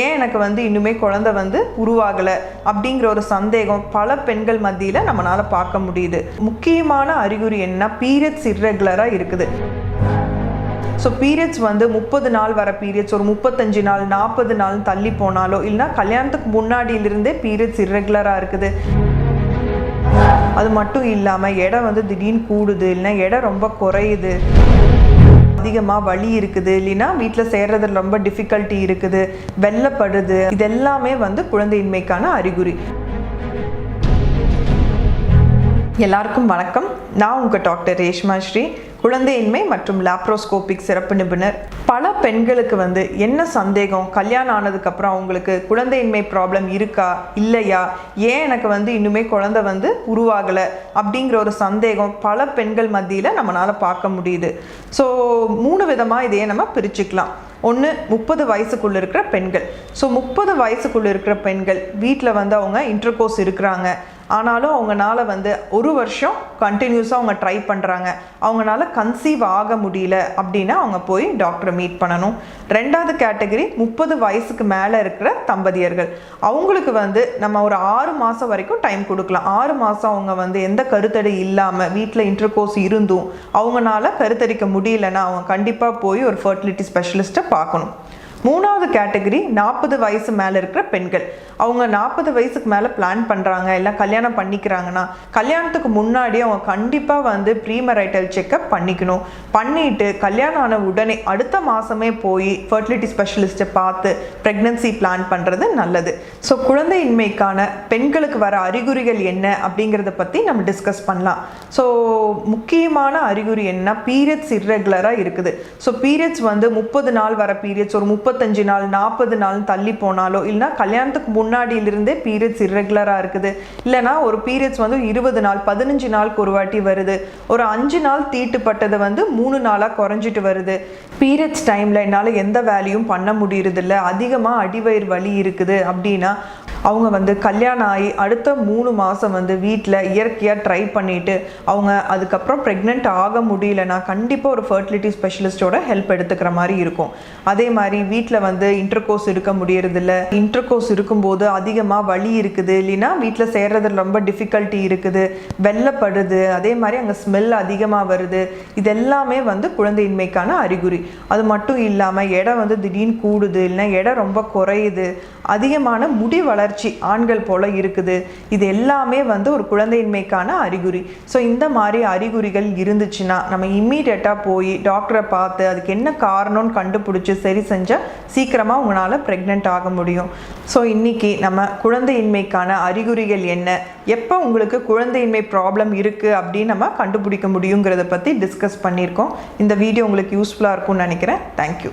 ஏன் எனக்கு இன்னுமே குழந்தை உருவாகலை அப்படிங்கிற ஒரு சந்தேகம் பல பெண்கள் மத்தியில் நம்மளால் பார்க்க முடியுது. முக்கியமான அறிகுறி என்ன? பீரியட்ஸ் இர்ரெகுலராக இருக்குது. ஸோ பீரியட்ஸ் 30 நாள் வர பீரியட்ஸ் ஒரு 35 நாள் 40 நாள் தள்ளி போனாலோ இல்லைனா கல்யாணத்துக்கு முன்னாடியிலிருந்தே பீரியட்ஸ் இர்ரெகுலராக இருக்குது. அது மட்டும் இல்லாமல் எடை திடீர்னு கூடுது, இல்லைனா எடை ரொம்ப குறையுது, அதிகமாக வலி இருக்குது, இல்லைன்னா வீட்டில் சேர்றதுல ரொம்ப டிஃபிகல்ட்டி இருக்குது, வெள்ளப்படுது, இதெல்லாமே குழந்தையின்மைக்கான அறிகுறி. எல்லாருக்கும் வணக்கம். நான் உங்கள் டாக்டர் ரேஷ்மா ஸ்ரீ, குழந்தையின்மை மற்றும் லாப்ரோஸ்கோபிக் சிறப்பு நிபுணர். பல பெண்களுக்கு என்ன சந்தேகம், கல்யாணம் ஆனதுக்கப்புறம் அவங்களுக்கு குழந்தையின்மை ப்ராப்ளம் இருக்கா இல்லையா, ஏன் எனக்கு இன்னுமே குழந்தை உருவாகலை அப்படிங்கிற ஒரு சந்தேகம் பல பெண்கள் மத்தியில் நம்மளால் பார்க்க முடியுது. ஸோ 3 விதமாக இதையே நம்ம பிரிச்சுக்கலாம். ஒன்று 30 வயசுக்குள்ளே இருக்கிற பெண்கள். ஸோ 30 வயசுக்குள்ளே இருக்கிற பெண்கள் வீட்டில் அவங்க இன்டர்கோர்ஸ் இருக்கிறாங்க, ஆனாலும் அவங்களால 1 வருஷம் கண்டினியூஸாக அவங்க ட்ரை பண்ணுறாங்க, அவங்களால கன்சீவ் ஆக முடியல அப்படின்னா அவங்க போய் டாக்டரை மீட் பண்ணணும். 2வது கேட்டகரி 30 வயசுக்கு மேலே இருக்கிற தம்பதியர்கள். அவங்களுக்கு நம்ம ஒரு 6 மாதம் வரைக்கும் டைம் கொடுக்கலாம். 6 மாதம் அவங்க எந்த கருத்தடை இல்லாமல் வீட்டில் இன்டர்கோர்ஸ் இருந்தும் அவங்களால கருத்தரிக்க முடியலன்னா அவங்க கண்டிப்பாக போய் ஒரு ஃபர்டிலிட்டி ஸ்பெஷலிஸ்ட்டை பார்க்கணும். 3வது கேட்டகரி 40 வயசு மேலே இருக்கிற பெண்கள். அவங்க 40 வயசுக்கு மேலே பிளான் பண்ணுறாங்க, இல்லை கல்யாணம் பண்ணிக்கிறாங்கன்னா கல்யாணத்துக்கு முன்னாடி அவங்க கண்டிப்பாக ப்ரீமரைட்டல் செக்கப் பண்ணிக்கணும். பண்ணிவிட்டு கல்யாணம் ஆன உடனே அடுத்த மாதமே போய் ஃபர்டிலிட்டி ஸ்பெஷலிஸ்ட்டை பார்த்து ப்ரெக்னன்சி பிளான் பண்ணுறது நல்லது. ஸோ குழந்தையின்மைக்கான பெண்களுக்கு வர அறிகுறிகள் என்ன அப்படிங்கிறத பற்றி நம்ம டிஸ்கஸ் பண்ணலாம். ஸோ முக்கியமான அறிகுறி என்ன? பீரியட்ஸ் இர்ரெகுலராக இருக்குது. ஸோ பீரியட்ஸ் 30 நாள் வர பீரியட்ஸ் ஒரு 35 நாள் 40 நாள் தள்ளி போனாலோ இல்லைனா கல்யாணத்துக்கு முன்னாடியிலிருந்தே பீரியட்ஸ் இர்ரெகுலராக இருக்குது, இல்லைனா ஒரு பீரியட்ஸ் 20 நாள் 15 நாளுக்கு ஒரு வாட்டி வருது, ஒரு 5 நாள் தீட்டுப்பட்டது 3 நாளாக குறைஞ்சிட்டு வருது, பீரியட்ஸ் டைமில் என்னால் எந்த வேலையும் பண்ண முடியறதில்ல, அதிகமாக அடிவயிறு வலி இருக்குது அப்படின்னா அவங்க கல்யாணம் ஆகி அடுத்த 3 மாதம் வீட்டில் இயற்கையாக ட்ரை பண்ணிவிட்டு அவங்க அதுக்கப்புறம் ப்ரெக்னென்ட் ஆக முடியலன்னா கண்டிப்பாக ஒரு ஃபர்டிலிட்டி ஸ்பெஷலிஸ்ட்டோட ஹெல்ப் எடுத்துக்கிற மாதிரி இருக்கும். அதே மாதிரி வீட்டில் இன்டர்கோர்ஸ் இருக்க முடியறதில்ல, இன்டர்கோர்ஸ் இருக்கும்போது அதிகமாக வலி இருக்குது, இல்லைன்னா வீட்டில் சேர்றதுல ரொம்ப டிஃபிகல்ட்டி இருக்குது, வெள்ளப்படுது, அதே மாதிரி அங்கே ஸ்மெல் அதிகமாக வருது, இதெல்லாமே குழந்தையின்மைக்கான அறிகுறி. அது மட்டும் இல்லாமல் எடை திடீர்னு கூடுது, இல்லைன்னா எடை ரொம்ப குறையுது, அதிகமான முடி வளர்ச்சி ஆண்கள் போல இருக்குது, இது எல்லாமே ஒரு குழந்தையின்மைக்கான அறிகுறி. ஸோ இந்த மாதிரி அறிகுறிகள் இருந்துச்சுன்னா நம்ம இம்மீடியட்டாக போய் டாக்டரை பார்த்து அதுக்கு என்ன காரணம்னு கண்டுபிடிச்சி சரி செஞ்சால் சீக்கிரமாக உங்களால் ப்ரெக்னென்ட் ஆக முடியும். ஸோ இன்றைக்கி நம்ம குழந்தையின்மைக்கான அறிகுறிகள் என்ன, எப்போ உங்களுக்கு குழந்தையின்மை ப்ராப்ளம் இருக்குது அப்படின்னு நம்ம கண்டுபிடிக்க முடியுங்கிறத பற்றி டிஸ்கஸ் பண்ணியிருக்கோம். இந்த வீடியோ உங்களுக்கு யூஸ்ஃபுல்லாக இருக்கும்னு நினைக்கிறேன். தேங்க்யூ.